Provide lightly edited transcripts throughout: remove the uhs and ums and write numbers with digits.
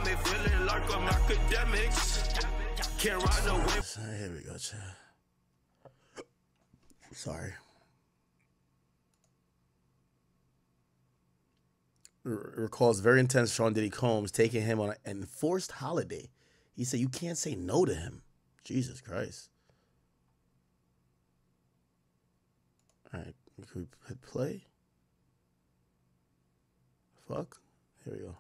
got me feeling like I'm Akademiks. Can't ride no way. Here we go, chat. Sorry. Recalls very intense Sean Diddy Combs taking him on an enforced holiday. He said you can't say no to him. Jesus Christ. All right, can we hit play? Fuck. Here we go.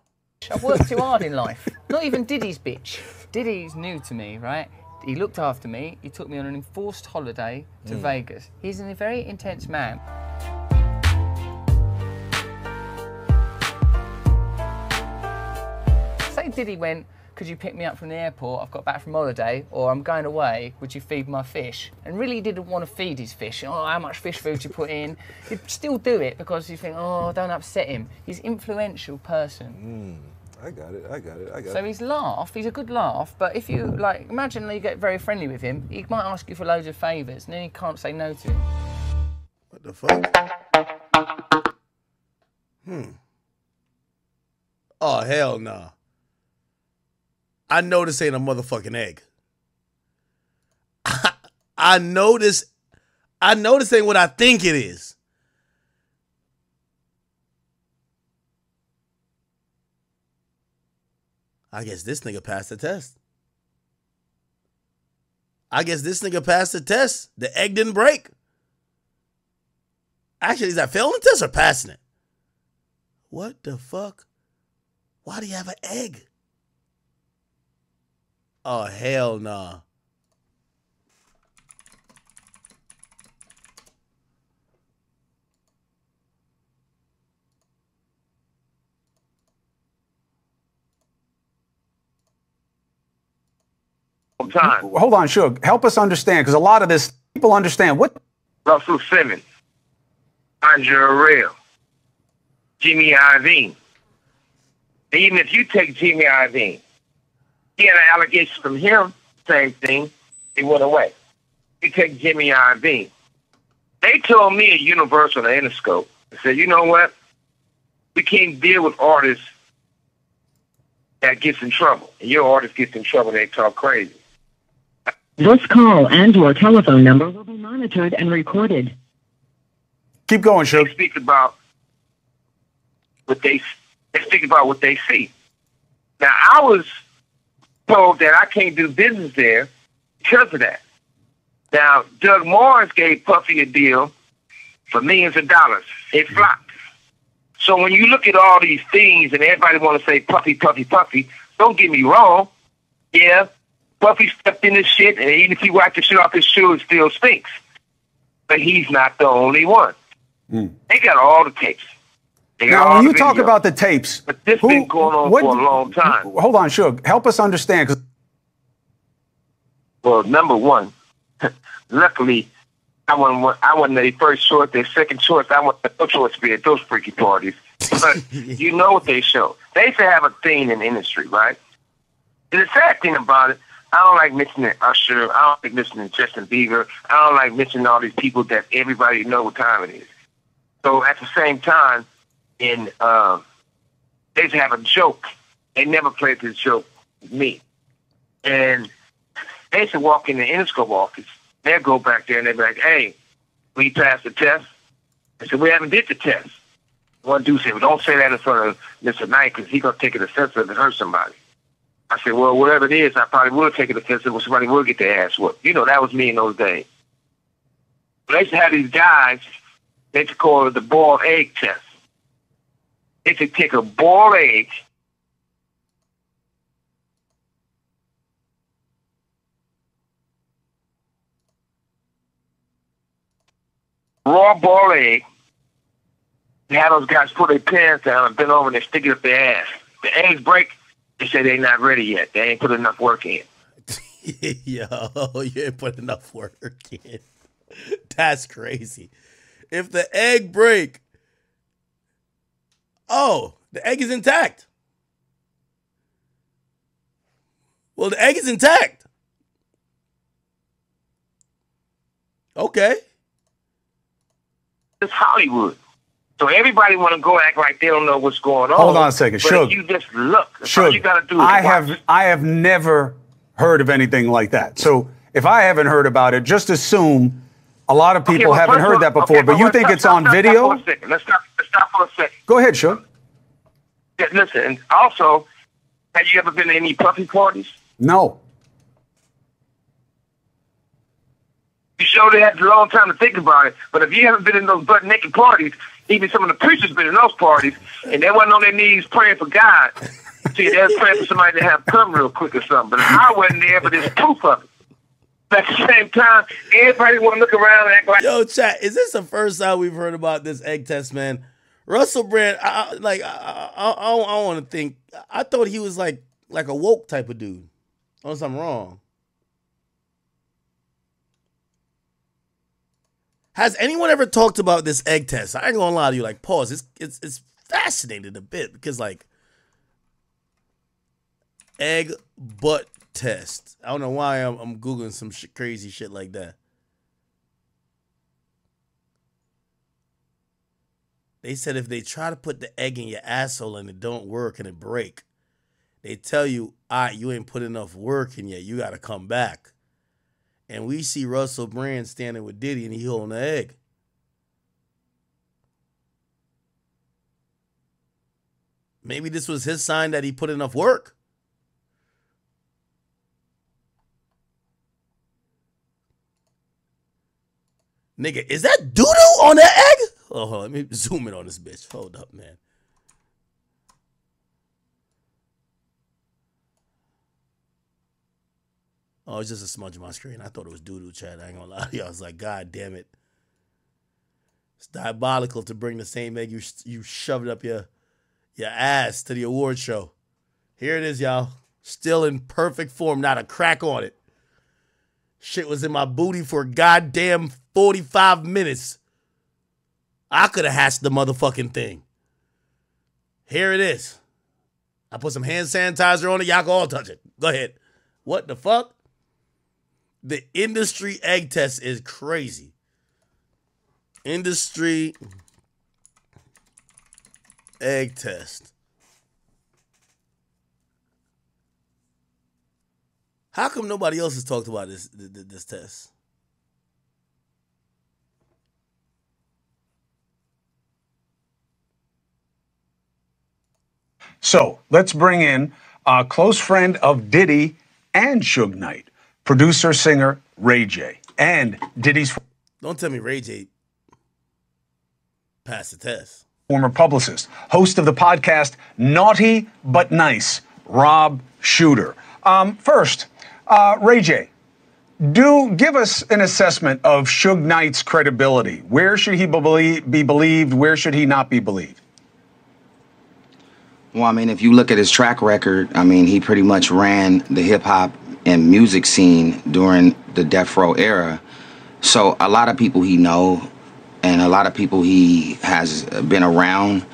I've worked too hard in life. Not even Diddy's bitch. Diddy's new to me, right? He looked after me. He took me on an enforced holiday to Vegas. He's a very intense man. Say Diddy went, could you pick me up from the airport? I've got back from holiday, or I'm going away. Would you feed my fish? And really didn't want to feed his fish. Oh, how much fish food you put in? He'd still do it because you think, oh, don't upset him. He's an influential person. I got it. So his laugh, he's a good laugh, but if you, like, imagine you get very friendly with him, he might ask you for loads of favours, and then you can't say no to him. What the fuck? Oh, hell nah. I know this ain't a motherfucking egg. I know this ain't what I think it is. I guess this nigga passed the test. The egg didn't break. Actually, is that failing the test or passing it? What the fuck? Why do you have an egg? Oh, hell nah. Time. Hold on, Suge. Help us understand, because a lot of this, people understand. What? Russell Simmons, Andre Arell, Jimmy Iovine. Even if you take Jimmy Iovine, he had an allegation from him, same thing, he went away. You take Jimmy Iovine. They told me at Universal and Interscope, they said, you know what? We can't deal with artists that gets in trouble. And your artist gets in trouble, they talk crazy. This call and your telephone number will be monitored and recorded. Keep going, Suge. They speak about what they see. Now, I was told that I can't do business there because of that. Now, Doug Morris gave Puffy a deal for millions of dollars. It flopped. So when you look at all these things and everybody want to say Puffy, Puffy, Puffy, don't get me wrong. Yeah, Puffy stepped in this shit, and even if he wiped the shit off his shoe, it still stinks. But he's not the only one. They got all the tapes. Now, when you talk about the tapes, but this been going on for a long time. Hold on, Suge. Help us understand. Well, number one, luckily, I wasn't their first choice. Their second choice, I want no choice to be at those freaky parties. But you know what they show. They used to have a thing in the industry, right? And the sad thing about it, I don't like mentioning Usher. I don't like mentioning Justin Bieber. I don't like mentioning all these people that everybody know what time it is. So at the same time, they used to have a joke. They never played this joke with me. And they used to walk in the Interscope office. They'll go back there and they'll be like, hey, we passed the test. I said, we haven't did the test. One dude said, well, don't say that in front of Mr. Knight because he's going to take it offensive and hurt somebody. I said, well, whatever it is, I probably will take it offensive when somebody will get their ass whooped. You know, that was me in those days. But they used to have these guys, they used to call it the boiled egg test. They used to take a boiled egg, raw boiled egg, and have those guys put their pants down and bend over and they stick it up their ass. The eggs break, they say they're not ready yet. They ain't put enough work in. Yo, you ain't put enough work in. That's crazy. If the egg break, oh, the egg is intact. Well, the egg is intact. Okay. It's Hollywood. So everybody want to go act like they don't know what's going on. Hold on a second, but Suge. if you just look. That's Suge, all you got to do. Is watch. I have never heard of anything like that. So if I haven't heard about it, just assume a lot of people haven't heard that before. But you think it's on video? Let's stop for a second. Go ahead, Suge. Yeah, listen, and also, have you ever been to any puffy parties? No. You sure they had a long time to think about it, but if you haven't been in those butt naked parties, even some of the preachers been in those parties, and they wasn't on their knees praying for God. See, they was praying for somebody to have come real quick or something. But I wasn't there, but there's proof of it. But at the same time, everybody want to look around and act like. Yo, chat, is this the first time we've heard about this egg test, man? Russell Brand, I want to think. I thought he was like a woke type of dude. Unless I'm wrong. Has anyone ever talked about this egg test? I ain't gonna lie to you. Like, pause. It's fascinating a bit because like egg butt test. I don't know why I'm googling some crazy shit like that. They said if they try to put the egg in your asshole and it don't work and it break, they tell you, you ain't put enough work in yet. You got to come back. And we see Russell Brand standing with Diddy and he holding the egg. Maybe this was his sign that he put enough work. Nigga, is that doo-doo on the egg? Oh, hold on, let me zoom in on this bitch. Hold up, man. Oh, it's just a smudge on my screen. I thought it was doo-doo, chat. I ain't gonna lie to you. I was like, God damn it. It's diabolical to bring the same egg you shoved up your ass to the award show. Here it is, y'all. Still in perfect form, not a crack on it. Shit was in my booty for a goddamn 45 minutes. I could have hatched the motherfucking thing. Here it is. I put some hand sanitizer on it. Y'all can all touch it. Go ahead. What the fuck? The industry egg test is crazy. Industry egg test. How come nobody else has talked about this test? So let's bring in a close friend of Diddy and Suge Knight, producer, singer Ray J, and Diddy's Don't tell me Ray J passed the test. Former publicist, host of the podcast Naughty But Nice, Rob Shooter. First, Ray J, give us an assessment of Suge Knight's credibility. Where should he be believed? Where should he not be believed? Well, I mean, if you look at his track record, I mean, he pretty much ran the hip-hop and music scene during the Death Row era. So a lot of people he know and a lot of people he has been around.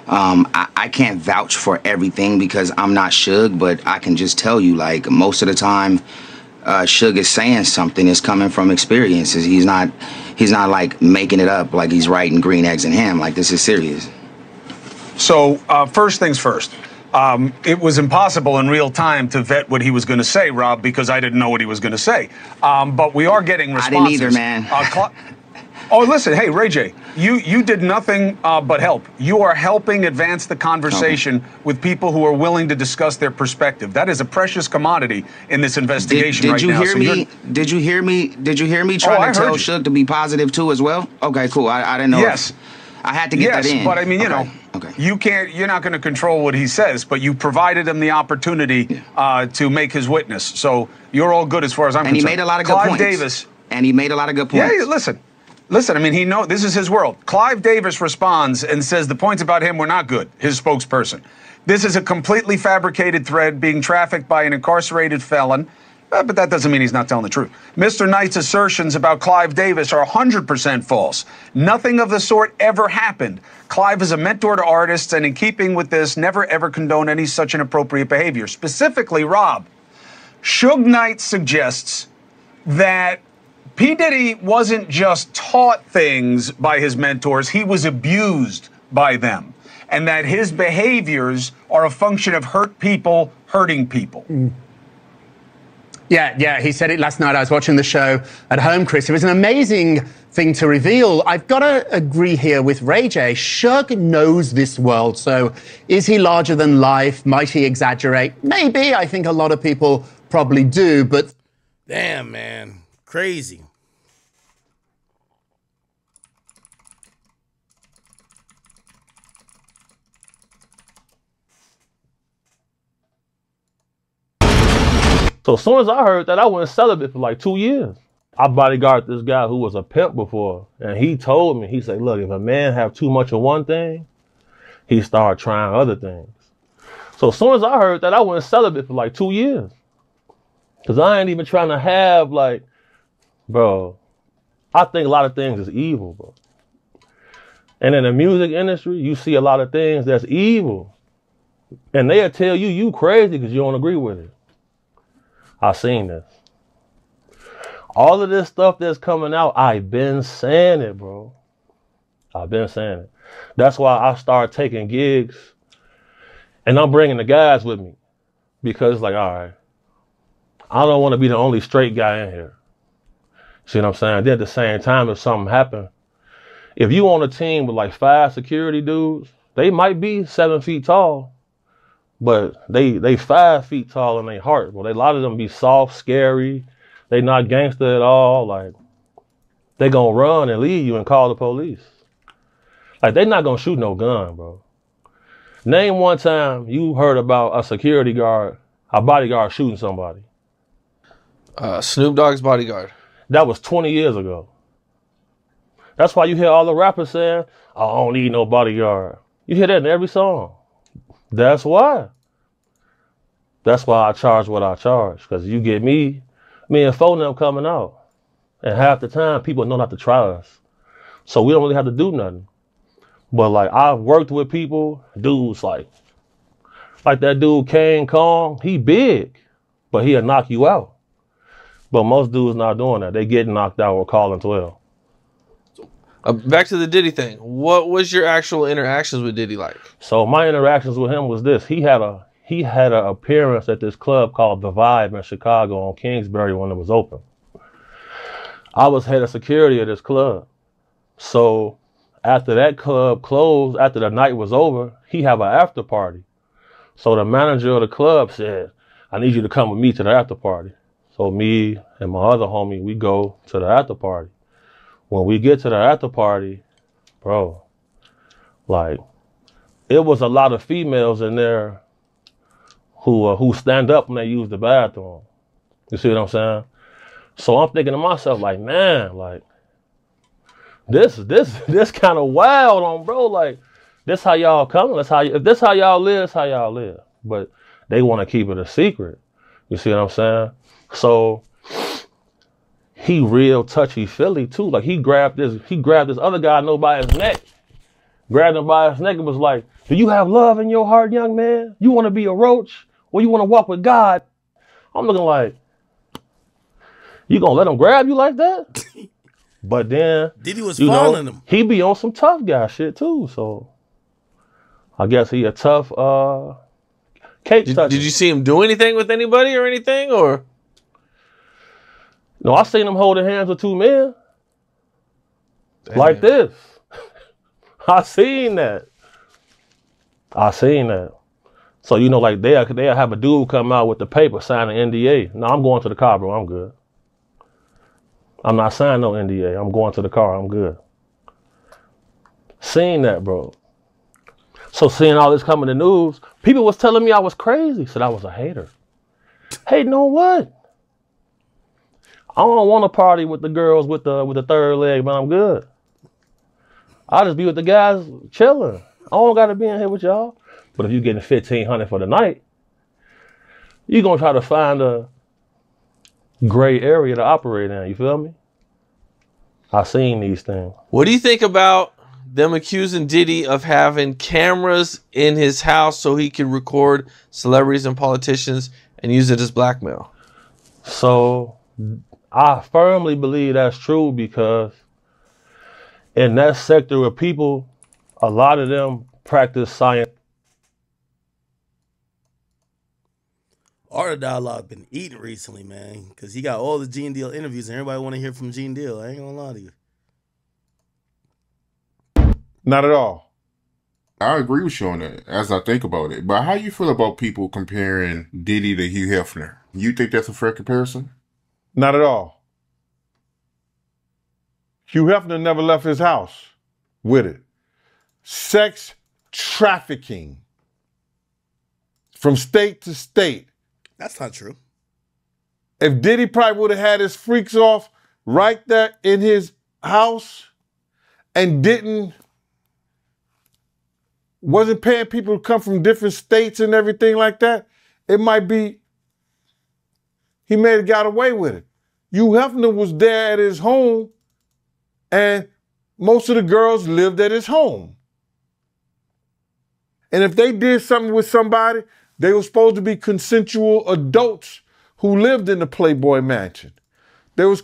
I can't vouch for everything because I'm not Suge, but I can just tell you, like, most of the time Suge is saying something is coming from experiences. He's not like making it up like he's writing Green Eggs and Ham. Like, this is serious. So first things first, it was impossible in real time to vet what he was going to say, Rob, because I didn't know what he was going to say. But we are getting responses. I didn't either, man. Oh, listen, hey, Ray J, you did nothing but help. You are helping advance the conversation with people who are willing to discuss their perspective. That is a precious commodity in this investigation right now. Did you hear me trying to tell Suge to be positive too as well? Okay, cool. I didn't know. Yes. I had to get that in. Yes, but I mean, you know, you're not going to control what he says, but you provided him the opportunity to make his witness. So you're all good as far as I'm concerned. And he made a lot of good points. Clive Davis. And he made a lot of good points. Yeah, listen, I mean, this is his world. Clive Davis responds and says the points about him were not good, his spokesperson. This is a completely fabricated thread being trafficked by an incarcerated felon. But that doesn't mean he's not telling the truth. Mr. Knight's assertions about Clive Davis are 100% false. Nothing of the sort ever happened. Clive is a mentor to artists, and in keeping with this, never ever condone any such inappropriate behavior. Specifically, Rob, Suge Knight suggests that P. Diddy wasn't just taught things by his mentors, he was abused by them, and that his behaviors are a function of hurt people hurting people. Yeah, he said it last night. I was watching the show at home, Chris. It was an amazing thing to reveal. I've got to agree here with Ray J. Suge knows this world. So is he larger than life? Might he exaggerate? Maybe. I think a lot of people probably do, but... Damn, man. Crazy. So as soon as I heard that, I went celibate for like 2 years. I bodyguarded this guy who was a pimp before, and he told me, he said, look, if a man have too much of one thing, he start trying other things. So as soon as I heard that, I went celibate for like 2 years. Because I ain't even trying to have like, bro, I think a lot of things is evil, bro. And in the music industry, you see a lot of things that's evil. And they'll tell you, you crazy because you don't agree with it. I seen this. All of this stuff that's coming out, I've been saying it, bro. I've been saying it. That's why I started taking gigs and I'm bringing the guys with me because it's like, all right, I don't want to be the only straight guy in here. See what I'm saying? Then at the same time, if something happened, if you on a team with like 5 security dudes, they might be 7 feet tall, but they 5 feet tall in their heart. Well, a lot of them be soft, scary. They not gangster at all. Like, they gonna run and leave you and call the police. Like, they not gonna shoot no gun, bro. Name one time you heard about a security guard, a bodyguard shooting somebody. Snoop Dogg's bodyguard. That was 20 years ago. That's why you hear all the rappers saying, I don't need no bodyguard. You hear that in every song. That's why. That's why I charge what I charge. Because you get me and phone them coming out. And half the time, people know not to try us. So we don't really have to do nothing. But like, I've worked with people, dudes like that dude Kane Kong, he big, but he'll knock you out. But most dudes not doing that. They get knocked out or calling 12. Back to the Diddy thing. What was your actual interactions with Diddy like? So my interactions with him was this. He had an appearance at this club called The Vibe in Chicago on Kingsbury when it was open. I was head of security at this club. So after that club closed, after the night was over, he have an after party. So the manager of the club said, I need you to come with me to the after party. So me and my other homie, we go to the after party. When we get to the after party, bro, like, it was a lot of females in there who stand up when they use the bathroom. You see what I'm saying? So I'm thinking to myself, like, man, like, this kind of wild on, bro. Like, this how y'all coming. If this how y'all live, that's how y'all live. But they want to keep it a secret. You see what I'm saying? So he real touchy-feely too. Like, he grabbed this other guy I know by his neck. Grabbed him by his neck and was like, do you have love in your heart, young man? You want to be a roach? Or you want to walk with God? I'm looking like, you gonna let him grab you like that? But then Diddy was following him. He be on some tough guy shit too. So I guess he a tough cake toucher. Did you see him do anything with anybody or anything? Or no, I seen him holding hands with 2 men. Damn. Like this. I seen that. So, you know, like they'll have a dude come out with the paper, sign an NDA. No, I'm going to the car, bro. I'm good. I'm not signing no NDA. I'm going to the car. I'm good. Seen that, bro. So seeing all this come in the news, people was telling me I was crazy. Said I was a hater. Hating on what? I don't want to party with the girls with the third leg, but I'm good. I'll just be with the guys chilling. I don't got to be in here with y'all. But if you're getting $1,500 for the night, you're going to try to find a gray area to operate in. You feel me? I seen these things. What do you think about them accusing Diddy of having cameras in his house so he can record celebrities and politicians and use it as blackmail? So I firmly believe that's true because in that sector of people, a lot of them practice science. Art of Dialogue been eating recently, man, because he got all the Gene Deal interviews and everybody want to hear from Gene Deal. I ain't gonna lie to you. Not at all. I agree with you on that as I think about it. But how you feel about people comparing Diddy to Hugh Hefner? You think that's a fair comparison? Not at all. Hugh Hefner never left his house with it. Sex trafficking from state to state. That's not true. If Diddy probably would have had his freaks off right there in his house and wasn't paying people to come from different states and everything like that, it might be he may have got away with it. Hugh Hefner was there at his home, and most of the girls lived at his home. And if they did something with somebody, they were supposed to be consensual adults who lived in the Playboy Mansion. They were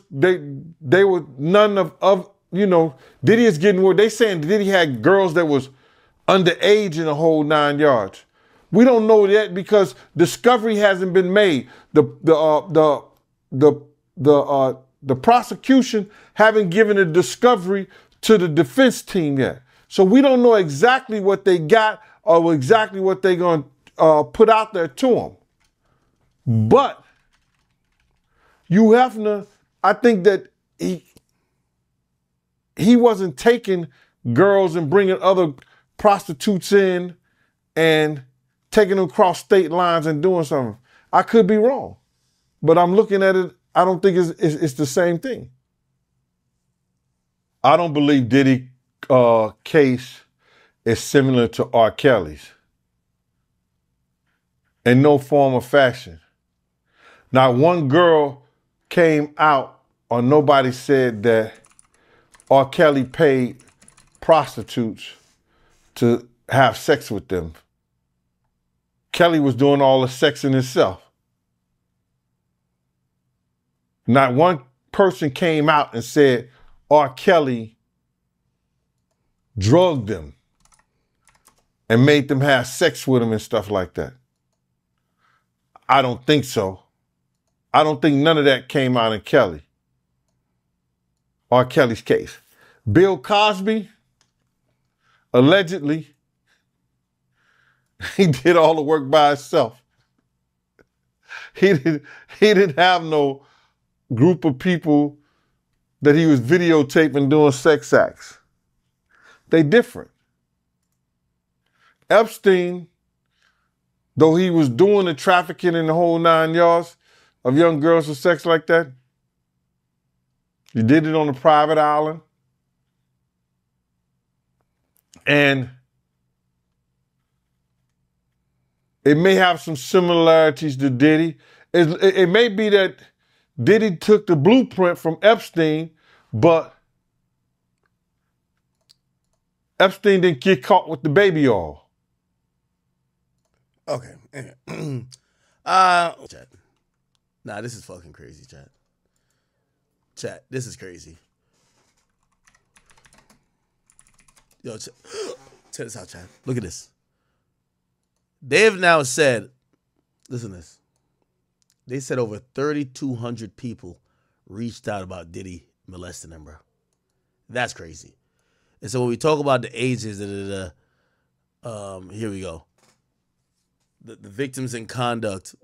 none of you know, Diddy is getting word. They saying Diddy had girls that was underage in the whole 9 yards. We don't know that because discovery hasn't been made. The prosecution haven't given a discovery to the defense team yet. So we don't know exactly what they got or exactly what they're going to put out there to them. But Hugh Hefner, I think that he wasn't taking girls and bringing other prostitutes in and taking them across state lines and doing something. I could be wrong, but I'm looking at it. I don't think it's the same thing. I don't believe Diddy case is similar to R. Kelly's in no form or fashion. Not one girl came out or nobody said that R. Kelly paid prostitutes to have sex with them. Kelly was doing all the sexing himself. Not one person came out and said R. Kelly drugged them and made them have sex with him and stuff like that. I don't think so. I don't think none of that came out in Kelly. R. Kelly's case. Bill Cosby, allegedly, he did all the work by himself. He didn't have no group of people that he was videotaping doing sex acts. They different. Epstein, though he was doing the trafficking in the whole 9 yards of young girls for sex like that, he did it on a private island. And it may have some similarities to Diddy. It may be that Diddy took the blueprint from Epstein, but Epstein didn't get caught with the baby oil. Okay. Chat. Nah, this is fucking crazy, chat. Chat, this is crazy. Yo, check this out, chat. Look at this. They have now said, listen to this. They said over 3,200 people reached out about Diddy molesting them, bro. That's crazy. And so when we talk about the ages, here we go. The victims in conduct,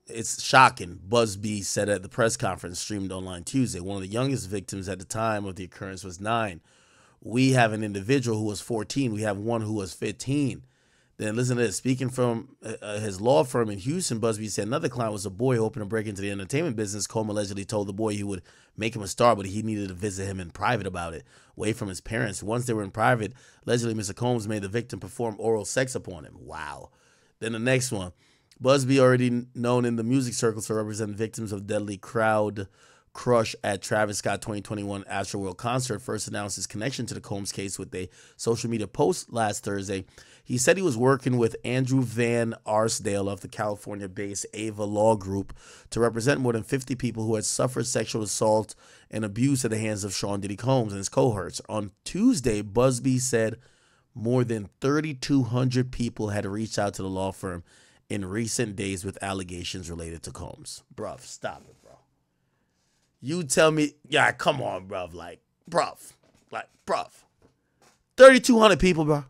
it's shocking. Buzbee said at the press conference streamed online Tuesday, one of the youngest victims at the time of the occurrence was 9. We have an individual who was 14. We have one who was 15. Then listen to this. Speaking from his law firm in Houston, Buzbee said another client was a boy hoping to break into the entertainment business. Coleman allegedly told the boy he would make him a star, but he needed to visit him in private about it, away from his parents. Once they were in private, allegedly Mr. Combs made the victim perform oral sex upon him. Wow. Then the next one. Buzbee, already known in the music circles for representing victims of deadly crowd crush at Travis Scott 2021 Astroworld concert, first announced his connection to the Combs case with a social media post last Thursday. He said he was working with Andrew Van Arsdale of the California-based Ava Law Group to represent more than 50 people who had suffered sexual assault and abuse at the hands of Sean Diddy Combs and his cohorts. On Tuesday, Buzbee said more than 3,200 people had reached out to the law firm in recent days with allegations related to Combs. Bruv, stop it, bro. You tell me, yeah, come on, bruv. Like, bruv. 3,200 people, bro.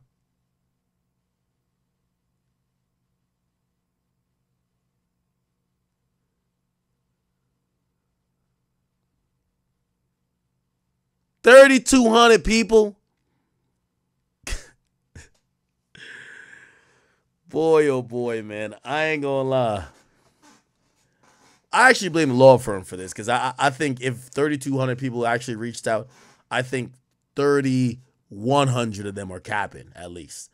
$3,200 people. Boy, oh boy, man. I ain't gonna lie. I actually blame the law firm for this because I think if 3,200 people actually reached out, I think 3,100 of them are capping at least.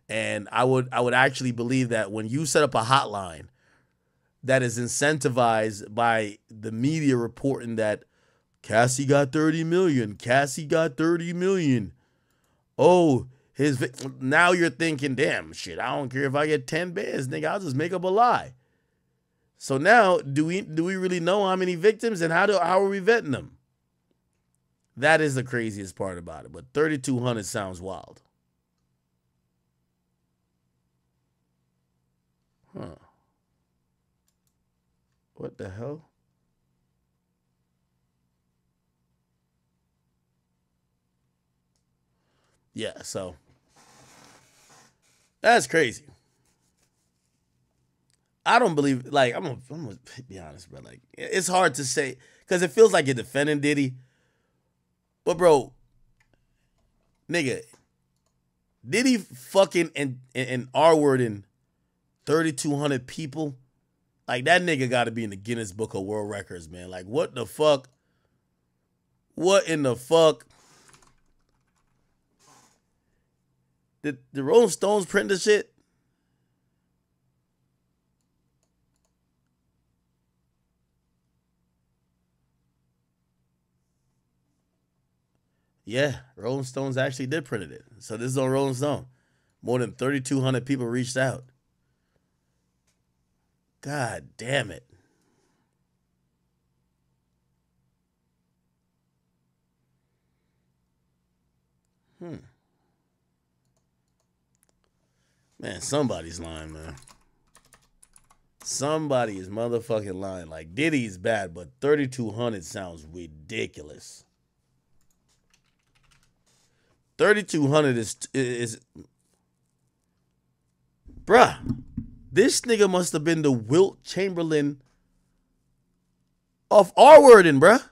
And I would actually believe that when you set up a hotline that is incentivized by the media reporting that Cassie got 30 million. Cassie got 30 million. Oh, now you're thinking, damn, shit, I don't care if I get 10 bands, nigga, I'll just make up a lie. So now, do we really know how many victims and how are we vetting them? That is the craziest part about it. But 3,200 sounds wild. Huh. What the hell? Yeah, so that's crazy. I don't believe, like, I'm gonna be honest, bro. Like, it's hard to say because it feels like you're defending Diddy. But, bro, nigga, Diddy fucking and R-wording 3,200 people. Like, that nigga got to be in the Guinness Book of World Records, man. Like, what the fuck? What in the fuck? Did the Rolling Stones print this shit? Yeah, Rolling Stones actually did print it. So this is on Rolling Stone. More than 3,200 people reached out. God damn it. Man, somebody's lying, man. Somebody is motherfucking lying. Like, Diddy's bad, but 3,200 sounds ridiculous. 3,200 is bruh, this nigga must have been the Wilt Chamberlain of R-wording, bruh.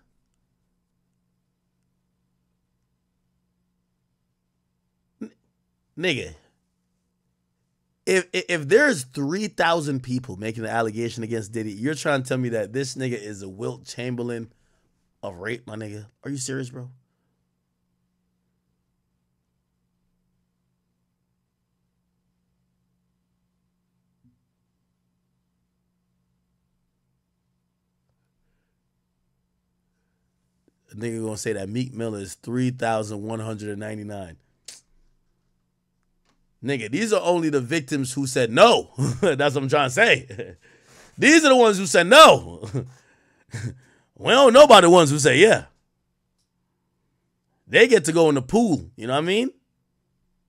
Nigga, if there's 3,000 people making an allegation against Diddy, you're trying to tell me that this nigga is a Wilt Chamberlain of rape, my nigga? Are you serious, bro? A nigga gonna say that Meek Mill is 3,199. Nigga, these are only the victims who said no. That's what I'm trying to say. These are the ones who said no. We don't know about the ones who say yeah. They get to go in the pool. You know what I mean?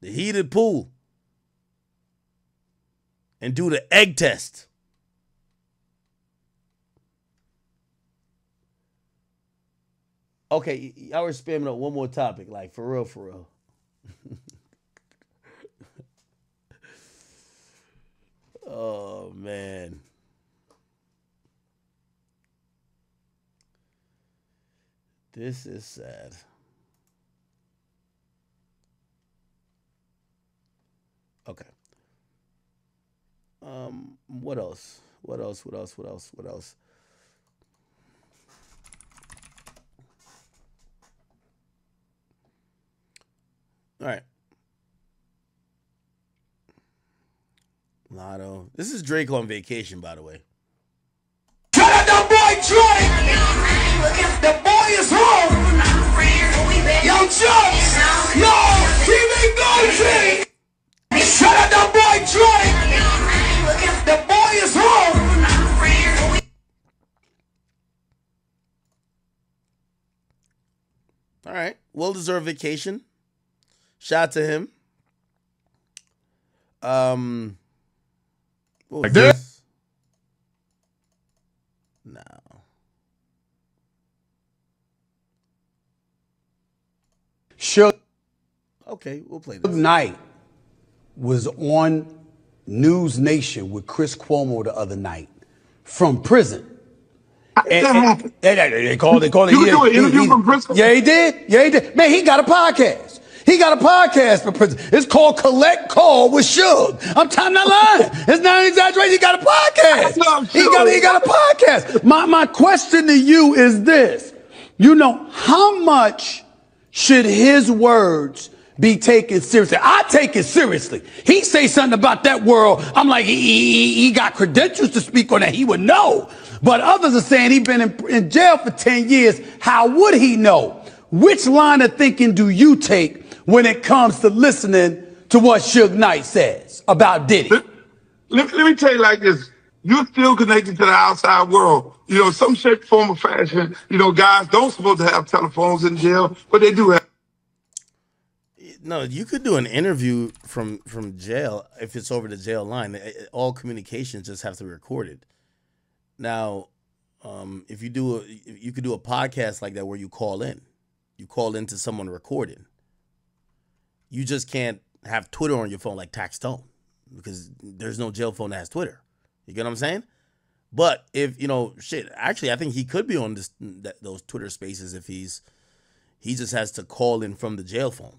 The heated pool. And do the egg test. Okay, y'all were spamming up one more topic. Like, for real, for real. Oh, man. This is sad. Okay. What else? What else? All right. Lotto. This is Drake on vacation, by the way. Shut up, that boy Drake! The boy is home! Yo, Chubbs! Yo, keep it going, Drake! Shut up, that boy Drake! The boy is home! All right. Well-deserved vacation. Shout out to him. What was Like this? No. Suge Okay, we'll play this. Knight was on News Nation with Chris Cuomo the other night from prison. They called it. You do an interview from prison? Yeah, he did. Yeah, he did. Man, he got a podcast. He got a podcast for prison. It's called Collect Call with Suge. I'm not lying. It's not an exaggeration. He got a podcast. He got a podcast. My question to you is this. You know, how much should his words be taken seriously? I take it seriously. He say something about that world. I'm like, he got credentials to speak on that. He would know. But others are saying he's been in jail for 10 years. How would he know? Which line of thinking do you take when it comes to listening to what Suge Knight says about Diddy? Let me tell you like this. You're still connected to the outside world. You know, some shape, form, or fashion. You know, guys don't supposed to have telephones in jail, but they do have. No, you could do an interview from jail if it's over the jail line. All communications just have to be recorded. Now, if you could do a podcast like that where you call into someone recording. You just can't have Twitter on your phone like Tax Stone because there's no jail phone that has Twitter. You get what I'm saying? But if actually, I think he could be on those Twitter Spaces if he just has to call in from the jail phone.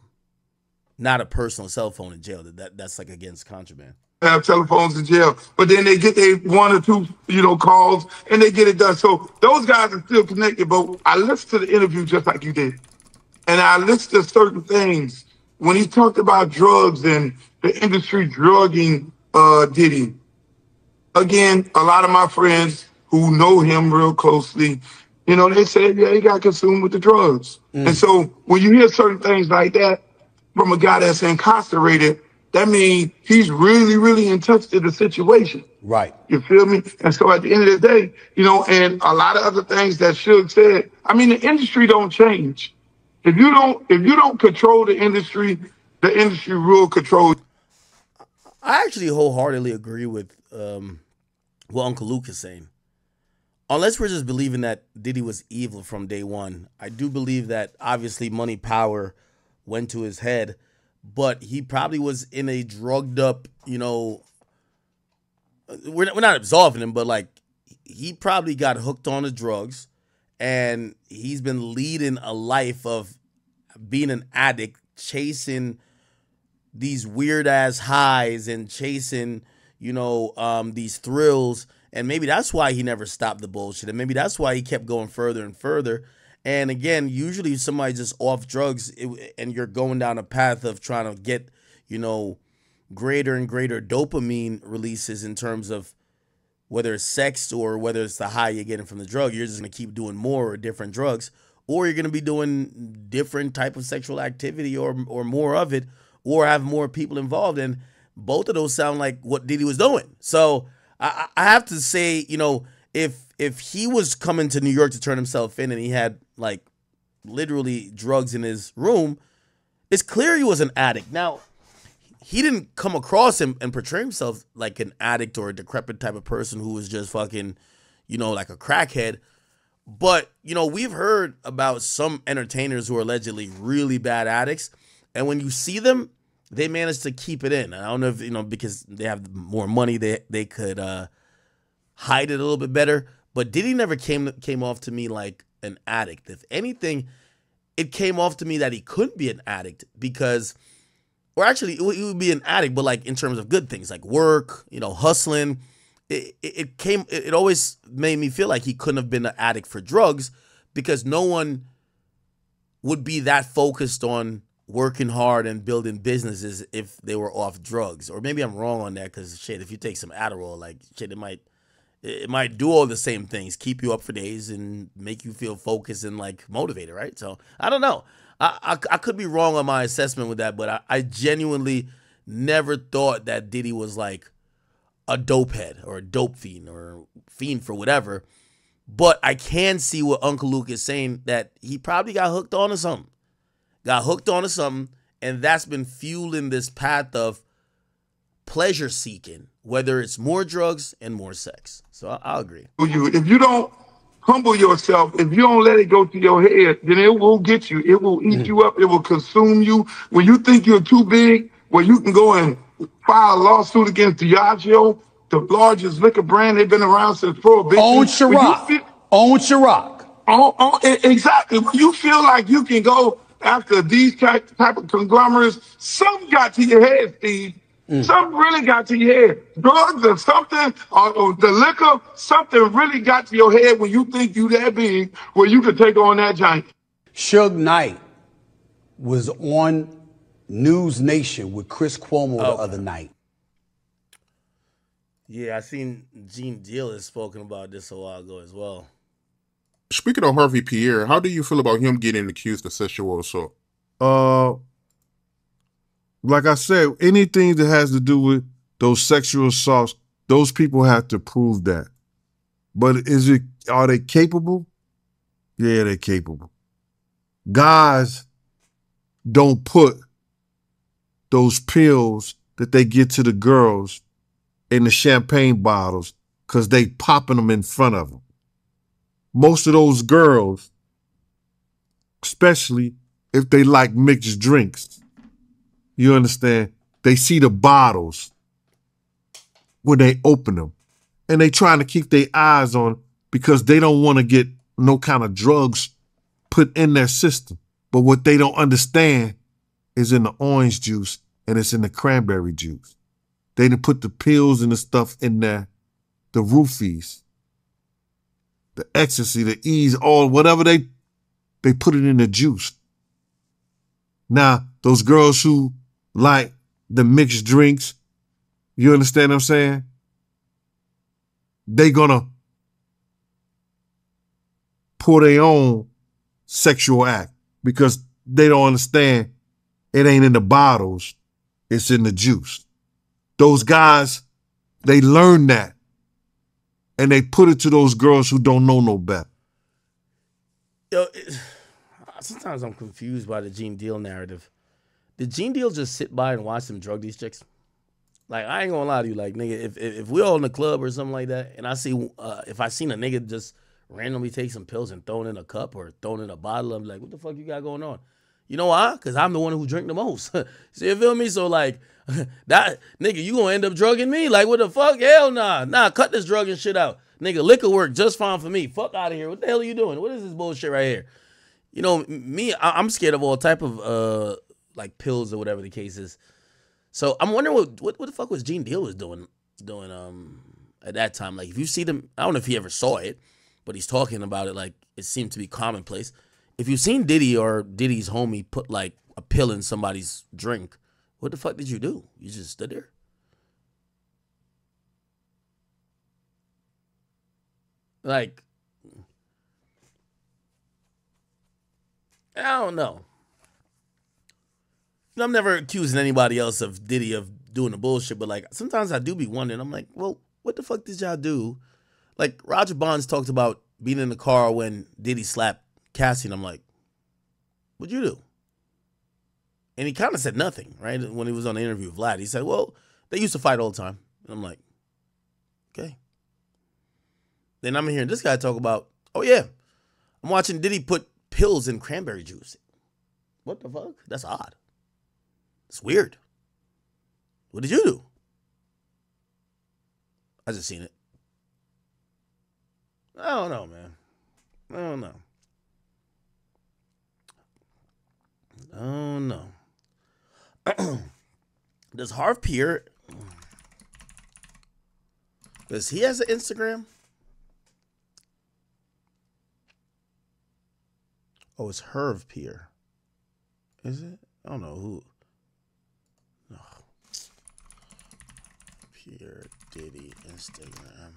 Not a personal cell phone in jail. That's like against contraband. Have telephones in jail, but then they get their 1 or 2, calls, and they get it done. So those guys are still connected. But I listened to the interview just like you did, and I listened to certain things when he talked about drugs and the industry drugging Diddy. Again, a lot of my friends who know him real closely, they said, yeah, he got consumed with the drugs. And so when you hear certain things like that from a guy that's incarcerated, that means he's really, really in touch to the situation. Right. You feel me? And so at the end of the day, and a lot of other things that Suge said, I mean, the industry don't change. If you don't control the industry will control. I actually wholeheartedly agree with what Uncle Luke is saying. Unless we're just believing that Diddy was evil from day one, I do believe that obviously money, power went to his head. But he probably was in a drugged up, we're not absolving him, but like he probably got hooked on the drugs and he's been leading a life of being an addict, chasing these weird ass highs and chasing, these thrills. And maybe that's why he never stopped the bullshit. And maybe that's why he kept going further and further. And again, usually if somebody's just off drugs and you're going down a path of trying to get, greater and greater dopamine releases in terms of whether it's sex or whether it's the high you're getting from the drug, you're just going to keep doing more or different drugs, or you're going to be doing different type of sexual activity or more of it, or have more people involved. And both of those sound like what Diddy was doing. So I have to say, if he was coming to New York to turn himself in and he had like literally drugs in his room, it's clear he was an addict. Now, he didn't come across him and portray himself like an addict or a decrepit type of person who was just fucking, like a crackhead. But, we've heard about some entertainers who are allegedly really bad addicts. And when you see them, they manage to keep it in. And I don't know if, because they have more money, they could hide it a little bit better. But Diddy never came off to me like an addict. If anything, it came off to me that he couldn't be an addict because, or actually, he would be an addict, but like in terms of good things like work, hustling. It always made me feel like he couldn't have been an addict for drugs because no one would be that focused on working hard and building businesses if they were off drugs. Or maybe I'm wrong on that because shit, if you take some Adderall, like shit, it might do all the same things, keep you up for days and make you feel focused and like motivated, right? So I don't know. I could be wrong on my assessment with that, but I genuinely never thought that Diddy was like a dope head or a dope fiend or fiend for whatever. But I can see what Uncle Luke is saying, that he probably got hooked onto something. And that's been fueling this path of pleasure seeking, whether it's more drugs and more sex. So I'll agree. If you don't humble yourself, if you don't let it go to your head, then it will get you. It will eat you up. It will consume you. When you think you're too big, well, you can go and file a lawsuit against Diageo, the largest liquor brand. They've been around since Prohibition. Own Ciroc. Own Ciroc. Exactly. When you feel like you can go after these type of conglomerates, some got to your head, Steve. Something really got to your head. Drugs or something, or the liquor, something really got to your head when you think you that big, where you could take on that giant. Suge Knight was on News Nation with Chris Cuomo the other night. Yeah, I seen Gene Deal has spoken about this a while ago as well. Speaking of Harvey Pierre, how do you feel about him getting accused of sexual assault? Like I said, anything that has to do with those sexual assaults, those people have to prove that. But are they capable? Yeah, they're capable. Guys don't put those pills that they get to the girls in the champagne bottles because they popping them in front of them. Most of those girls, especially if they like mixed drinks, you understand, they see the bottles when they open them. And they trying to keep their eyes on because they don't want to get no kind of drugs put in their system. But what they don't understand is in the orange juice and it's in the cranberry juice. They didn't put the pills and the stuff in there, the roofies, the ecstasy, the ease, all whatever they put it in the juice. Now, those girls who like the mixed drinks, you understand what I'm saying? They gonna pour their own sexual act because they don't understand it ain't in the bottles, it's in the juice. Those guys, they learn that and they put it to those girls who don't know no better. Yo, sometimes I'm confused by the Gene Deal narrative. Did Gene Deal just sit by and watch them drug these chicks? Like, I ain't gonna lie to you, like, nigga, if we all in the club or something like that, and I see, if I seen a nigga just randomly take some pills and throw it in a cup or throw it in a bottle, I'm like, what the fuck you got going on? You know why? Because I'm the one who drink the most. So you feel me? So like, that nigga, you gonna end up drugging me? Like, what the fuck? Hell nah. Nah, cut this drugging shit out. Nigga, liquor work just fine for me. Fuck out of here. What the hell are you doing? What is this bullshit right here? You know, me, I'm scared of all type of like pills or whatever the case is. So I'm wondering what the fuck was Gene Deal was doing at that time. Like, if you see them, I don't know if he ever saw it, but he's talking about it like it seemed to be commonplace. If you've seen Diddy or Diddy's homie put like a pill in somebody's drink, what the fuck did you do? You just stood there? Like, I don't know. I'm never accusing anybody else of Diddy of doing the bullshit, but like sometimes I do be wondering. I'm like, well, what the fuck did y'all do? Like Roger Bonds talked about being in the car when Diddy slapped Cassie, and I'm like, what'd you do? And he kind of said nothing, right? When he was on the interview with Vlad, he said, well, they used to fight all the time. And I'm like, okay. Then I'm hearing this guy talk about, oh yeah, I'm watching Diddy put pills in cranberry juice. What the fuck? That's odd. It's weird. What did you do? I just seen it. I don't know, man. I don't know. Oh, no. Does Harv Pierre, does he has an Instagram? Oh, it's Herv Pierre. Is it? I don't know who. No. Pierre Diddy Instagram.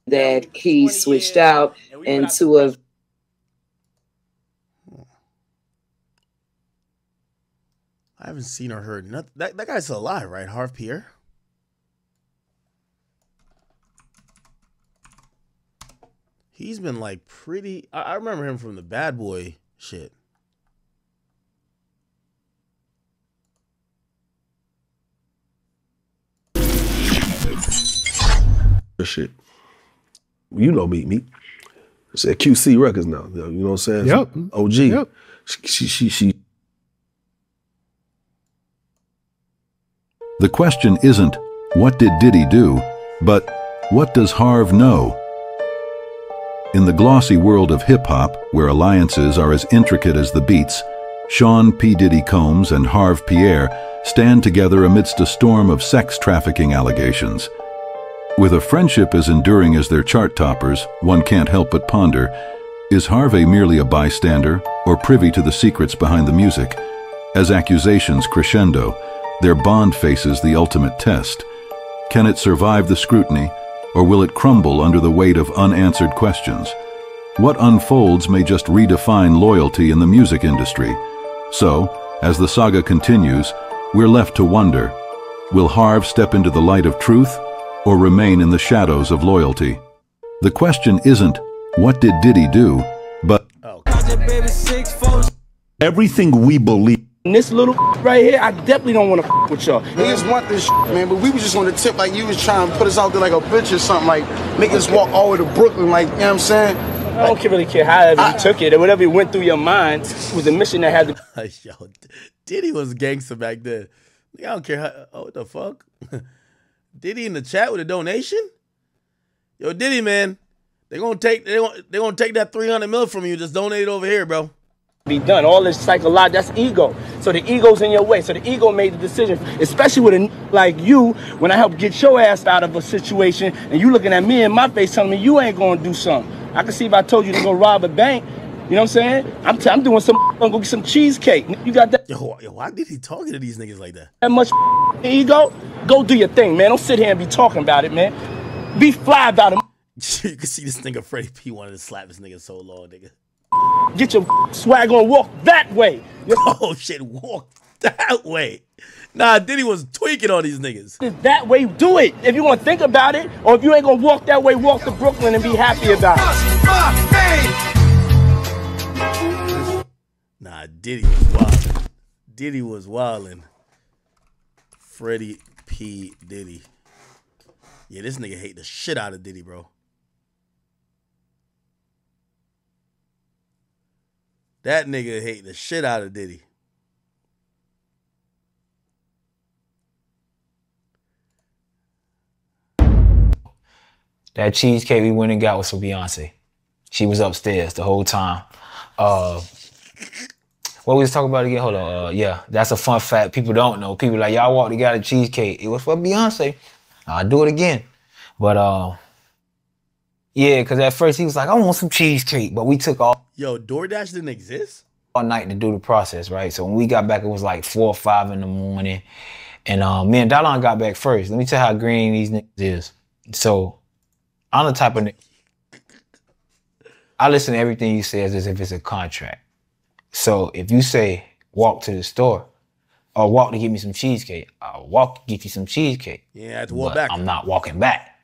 That he switched out into a I haven't seen or heard nothing. That guy's still alive, right? Harv Pierre. He's been like pretty. I remember him from the Bad Boy shit. Shit. You know me. It's at QC Records now. You know what I'm saying? Yep. OG. Yep. She. The question isn't, what did Diddy do, but what does Harv know? In the glossy world of hip-hop, where alliances are as intricate as the beats, Sean P. Diddy Combs and Harv Pierre stand together amidst a storm of sex trafficking allegations. With a friendship as enduring as their chart toppers, one can't help but ponder, is Harvey merely a bystander or privy to the secrets behind the music? As accusations crescendo, their bond faces the ultimate test. Can it survive the scrutiny, or will it crumble under the weight of unanswered questions? What unfolds may just redefine loyalty in the music industry. So, as the saga continues, we're left to wonder, will Harv step into the light of truth, or remain in the shadows of loyalty? The question isn't, what did Diddy do, but everything we believe. This little right here, I definitely don't want to with y'all. Niggas want this man, but we was just on the tip like you was trying to put us out there like a bitch or something, like make us walk all the way to Brooklyn, like, you know what I'm saying? I don't really care however you took it or whatever went through your mind was a mission that had to. Yo, Diddy was gangster back then. I don't care how. Oh, what the fuck? Diddy in the chat with a donation? Yo, Diddy, man, they gonna take that 300 mil from you. Just donate it over here, bro. Be done. All this psychological, that's ego. So the ego's in your way. So the ego made the decision, especially with a like you, when I helped get your ass out of a situation and you looking at me in my face telling me you ain't gonna do something. I can see if I told you to go rob a bank, you know what I'm saying? I'm doing some, I'm gonna go get some cheesecake. You got that? Yo, why did he talking to these niggas like that? That much ego? Go do your thing, man. Don't sit here and be talking about it, man. Be fly about it. You can see this nigga Freddie P wanted to slap this nigga so long, nigga. Get your swag on, walk that way. Oh shit, walk that way. Nah, Diddy was tweaking on these niggas. That way, do it. If you want to think about it, or if you ain't gonna walk that way, walk to Brooklyn and be happy about it. Nah, Diddy was wildin'. Diddy was wildin'. Freddie P. Diddy. Yeah, this nigga hate the shit out of Diddy, bro. That nigga hate the shit out of Diddy. That cheesecake we went and got was for Beyonce. She was upstairs the whole time. What we was talking about again? Hold on. Yeah, that's a fun fact. People don't know. People like, y'all walked and got a cheesecake. It was for Beyonce. I'll do it again. But yeah, because at first he was like, I want some cheesecake. But we took all. Yo, DoorDash didn't exist? All night to do the process, right? So when we got back, it was like 4 or 5 in the morning. And me and Dallon got back first. Let me tell you how green these niggas is. So I'm the type of nigga. I listen to everything you say as if it's a contract. So if you say, walk to the store, or walk to get me some cheesecake, I'll walk to get you some cheesecake. Yeah, I have to walk back. I'm not walking back.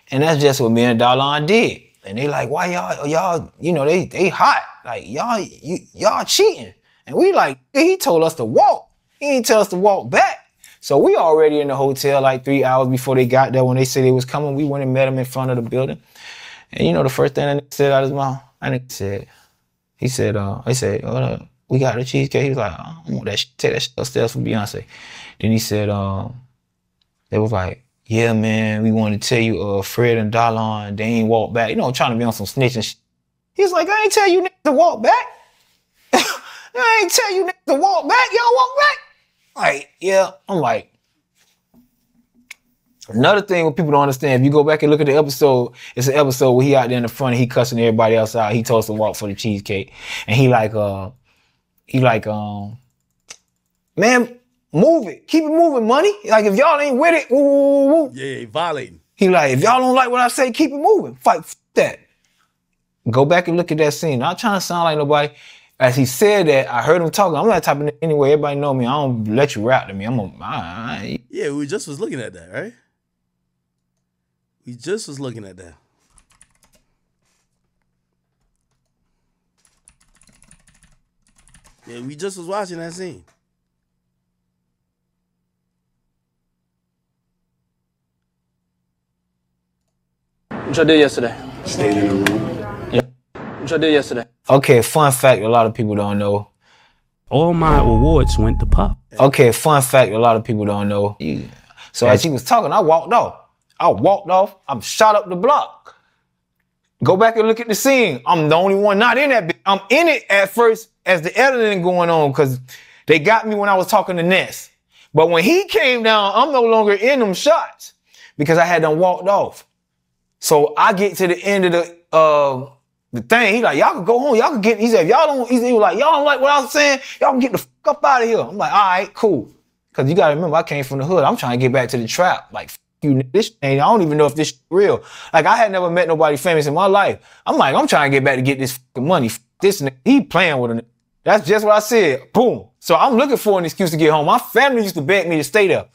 And that's just what me and Dallon did. And they like, why y'all, you know, they hot. Like, y'all cheating. And we like, he told us to walk. He didn't tell us to walk back. So we already in the hotel like 3 hours before they got there. When they said they was coming, we went and met him in front of the building. And you know the first thing that said out of his mouth? He said, we got the cheesecake. He was like, I don't want that shit. Take that shit upstairs for Beyonce. Then he said, they was like, yeah, man, we wanted to tell you, Fred and Dallon, they ain't walk back. You know, trying to be on some snitching shit. He's like, I ain't tell you niggas to walk back. I ain't tell you niggas to walk back. Y'all walk back? Like, yeah. I'm like, another thing what people don't understand, if you go back and look at the episode, it's an episode where he out there in the front and he cussing everybody else out. He told us to walk for the cheesecake. And he like, man, move it. Keep it moving, money. Like, if y'all ain't with it, woo. Yeah, violating. He like, if y'all don't like what I say, keep it moving. Fight that. Go back and look at that scene. Not trying to sound like nobody. As he said that, I heard him talking. I'm that type of nigga anyway. Everybody know me. I don't let you rap to me. Yeah, we just was looking at that, right? We just was looking at that. Yeah, we just was watching that scene. What y'all did yesterday? Stayed in the room. Yeah. What y'all did yesterday? Okay, fun fact a lot of people don't know. All my awards went to Pop. Okay, fun fact a lot of people don't know. So as he was talking, I walked off. I'm shot up the block. Go back and look at the scene. I'm the only one not in that. I'm in it at first as the editing going on because they got me when I was talking to Ness. But when he came down, I'm no longer in them shots because I had done walked off. So I get to the end of the thing. He like, y'all can go home. Y'all can get. He said, y'all don't. He was like, y'all don't like what I was saying. Y'all can get the fuck up out of here. I'm like, all right, cool. Because you got to remember, I came from the hood. I'm trying to get back to the trap. Like, you, this thing, I don't even know if this is real. Like, I had never met nobody famous in my life. I'm like, I'm trying to get back to get this fucking money. This nigga, he playing with a nigga. That's just what I said. Boom. So I'm looking for an excuse to get home. My family used to beg me to stay there.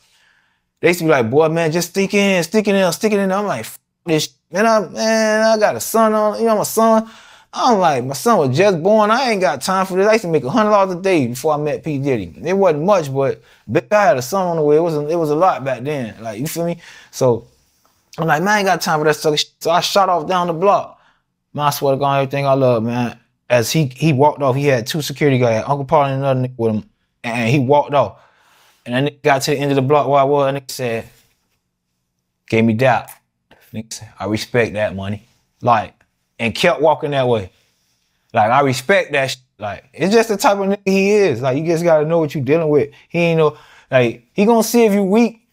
They used to be like, boy, man, just stick in. I'm like, this, man, I got a son on, you know, my son. I'm like, my son was just born. I ain't got time for this. I used to make $100 a day before I met P. Diddy. It wasn't much, but I had a son on the way. It was a lot back then. Like, you feel me? So I'm like, man, I ain't got time for that sucker shit. So I shot off down the block. Man, I swear to God, everything I love, man. As he walked off, he had 2 security guards, Uncle Paul and another nigga with him, and he walked off. And that nigga got to the end of the block where I was, and nigga said, gave me that. Nigga said, I respect that money. Like, and kept walking that way. Like, I respect that shit. Like, it's just the type of nigga he is. Like, you just gotta know what you dealing with. He ain't know, like, he gonna see if you weak.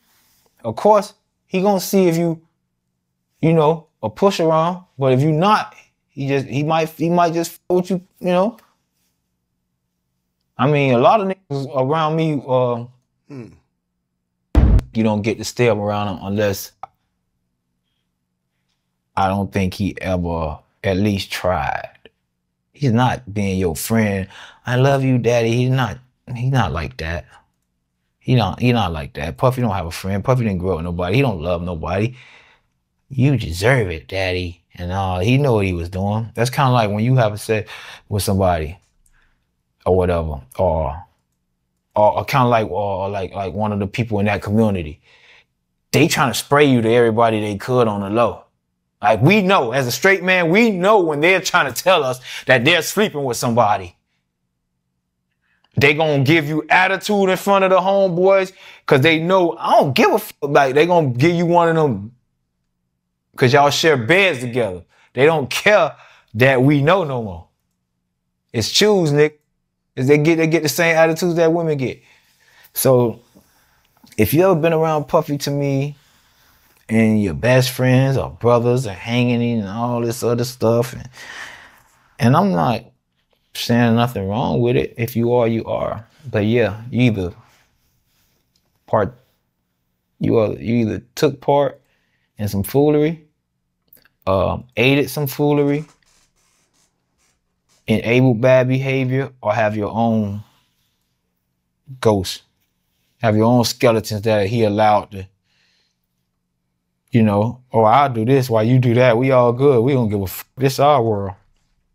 Of course, he gonna see if you know, a push around. But if you not, he might just fuck with you, you know. I mean, a lot of niggas around me, you don't get to stay up around him unless I don't think he ever at least tried. He's not being your friend. I love you, daddy. He's not like that. He not like that. Puffy don't have a friend. Puffy didn't grow up with nobody. He don't love nobody. You deserve it, daddy. And he know what he was doing. That's kind of like when you have a set with somebody or whatever, or kind of like one of the people in that community. They trying to spray you to everybody they could on the low. Like, we know, as a straight man, we know when they're trying to tell us that they're sleeping with somebody. They gonna give you attitude in front of the homeboys because they know, I don't give a fuck. Like, they gonna give you one of them because y'all share beds together. They don't care that we know no more. It's choose, Nick. They get the same attitudes that women get. So, if you ever been around Puffy to me, and your best friends or brothers are hanging and all this other stuff. And I'm not saying nothing wrong with it. If you are, you are. But yeah, you either took part in some foolery, aided some foolery, enabled bad behavior, or have your own ghosts. Have your own skeletons that he allowed to, you know, oh, I'll do this while you do that. We all good. We don't give a f. This our world.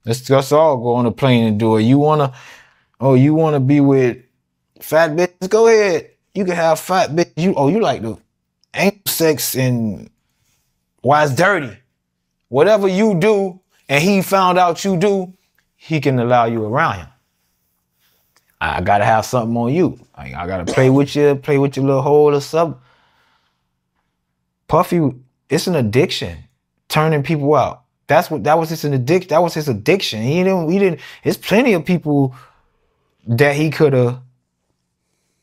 Let's all go on a plane and do it. You wanna be with fat bitches? Go ahead. You can have fat bitches. You like the anal sex and why it's dirty. Whatever you do and he found out you do, he can allow you around him. I gotta have something on you. I gotta play with your little hole or something. Puffy, it's an addiction, turning people out. That was his addiction. He didn't. There's plenty of people that he could have.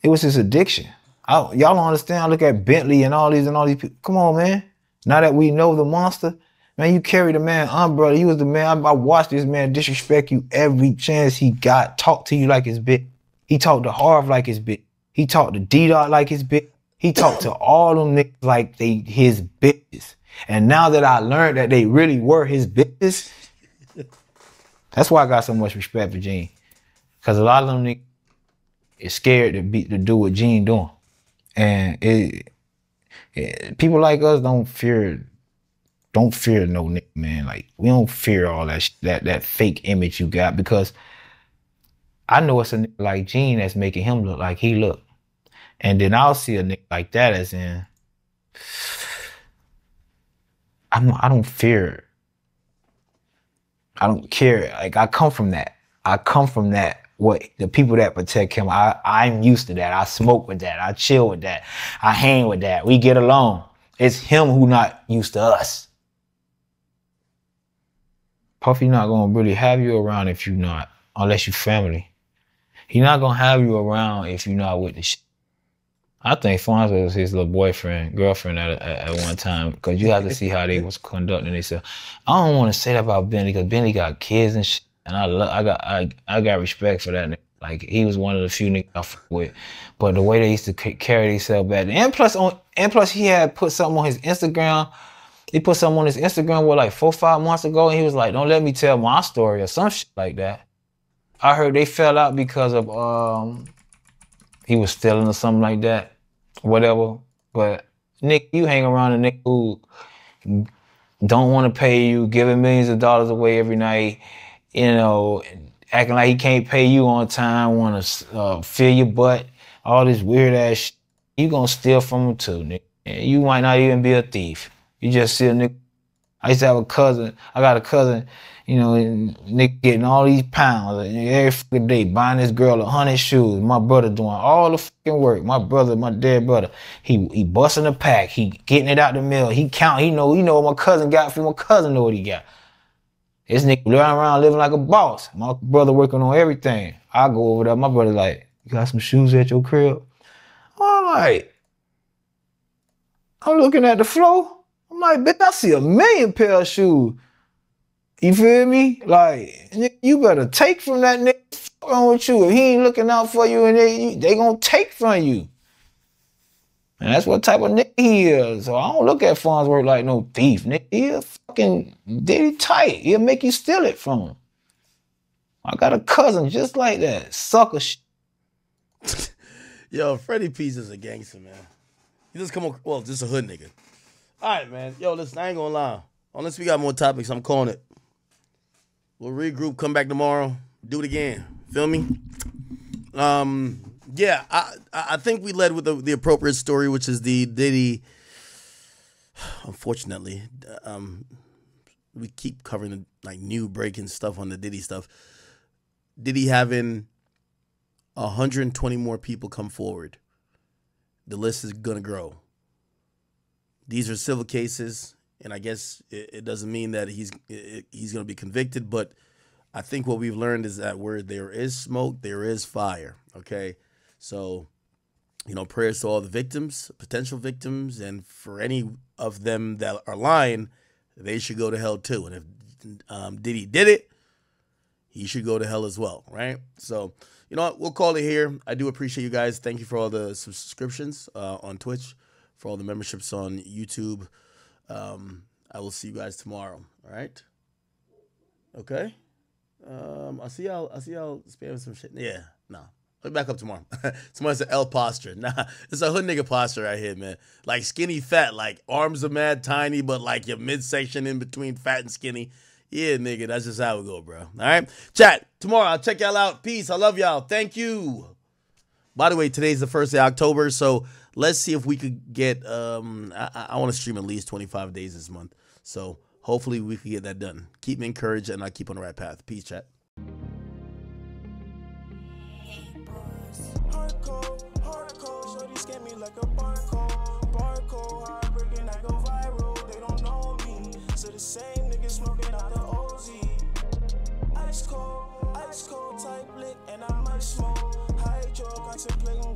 It was his addiction. Y'all don't understand. I look at Bentley and all these people. Come on, man. Now that we know the monster, man, you carry the man umbrella. He was the man. I watched this man disrespect you every chance he got. Talk to you like his bitch. He talked to Harv like his bitch. He talked to D-Dot like his bitch. He talked to all them niggas like they his bitches. And now that I learned that they really were his bitches, that's why I got so much respect for Gene. Because a lot of them niggas is scared to do what Gene doing. And people like us don't fear no nigga, man. Like, we don't fear all that fake image you got, because I know it's a nigga like Gene that's making him look like he look. And then I'll see a nigga like that as in, I don't fear it. I don't care. Like, I come from that. What the people that protect him, I'm used to that. I smoke with that. I chill with that. I hang with that. We get along. It's him who not used to us. Puffy not gonna really have you around if you not, unless you family. He not gonna have you around if you not with the shit. I think Fonzo was his little girlfriend at one time, because you have to see how they was conducting themselves. I don't want to say that about Benny, because Benny got kids and shit, and I got respect for that nigga. Like, he was one of the few niggas I fuck with. But the way they used to carry themselves back, and plus he had put something on his Instagram. He put something on his Instagram like 4 or 5 months ago, and he was like, "Don't let me tell my story," or some shit like that. I heard they fell out because of he was stealing or something like that, whatever. But Nick, you hang around a nigga who don't want to pay you, giving millions of dollars away every night, you know, acting like he can't pay you on time, want to fill your butt, all this weird ass shit. You gonna steal from him too, nigga. And you might not even be a thief. You just see a nigga. I used to have a cousin. I got a cousin, you know, nigga getting all these pounds every fucking day, buying this girl 100 shoes. My brother doing all the fucking work. My brother, my dead brother, he busting a pack. He getting it out the mill. He count. He know what my cousin got for my cousin know what he got. This nigga running around living like a boss. My brother working on everything. I go over there. My brother like, "You got some shoes at your crib?" I'm like, I'm looking at the floor. I'm like, bitch, I see 1,000,000 pair of shoes. You feel me? Like, you better take from that nigga. What's wrong with you? If he ain't looking out for you, and they gonna take from you. And that's what type of nigga he is. So I don't look at Farnsworth like no thief, nigga. He a fucking Diddy tight. He'll make you steal it from him. I got a cousin just like that. Sucker shit. Yo, Freddie Pease is a gangster, man. He just come on, well, just a hood nigga. All right, man. Yo, listen, I ain't gonna lie. Unless we got more topics, I'm calling it. We'll regroup, come back tomorrow, do it again. Feel me? Yeah, I think we led with the appropriate story, which is the Diddy. Unfortunately, we keep covering the, like, new breaking stuff on the Diddy stuff. Diddy having 120 more people come forward. The list is gonna grow. These are civil cases, and I guess it doesn't mean that he's gonna be convicted. But I think what we've learned is that where there is smoke, there is fire. Okay, so prayers to all the victims, potential victims, and for any of them that are lying, they should go to hell too. And if Diddy did it, he should go to hell as well, right? So, you know what? We'll call it here. I do appreciate you guys. Thank you for all the subscriptions on Twitch, for all the memberships on YouTube. I will see you guys tomorrow. All right? Okay? I'll see y'all spamming some shit. Yeah, no. I'll be back up tomorrow. Tomorrow's an L posture. Nah, it's a hood nigga posture right here, man. Like skinny fat, like arms are mad tiny, but like your midsection in between fat and skinny. Yeah, nigga, that's just how it go, bro. All right? Chat, tomorrow, I'll check y'all out. Peace. I love y'all. Thank you. By the way, today's the 1st of October, so let's see if we could get, I want to stream at least 25 days this month. So hopefully we can get that done. Keep me encouraged, and I'll keep on the right path. Peace, chat. Same niggas smoking out the OZ. Ice cold type lick, and I might smoke. Hydro contemplating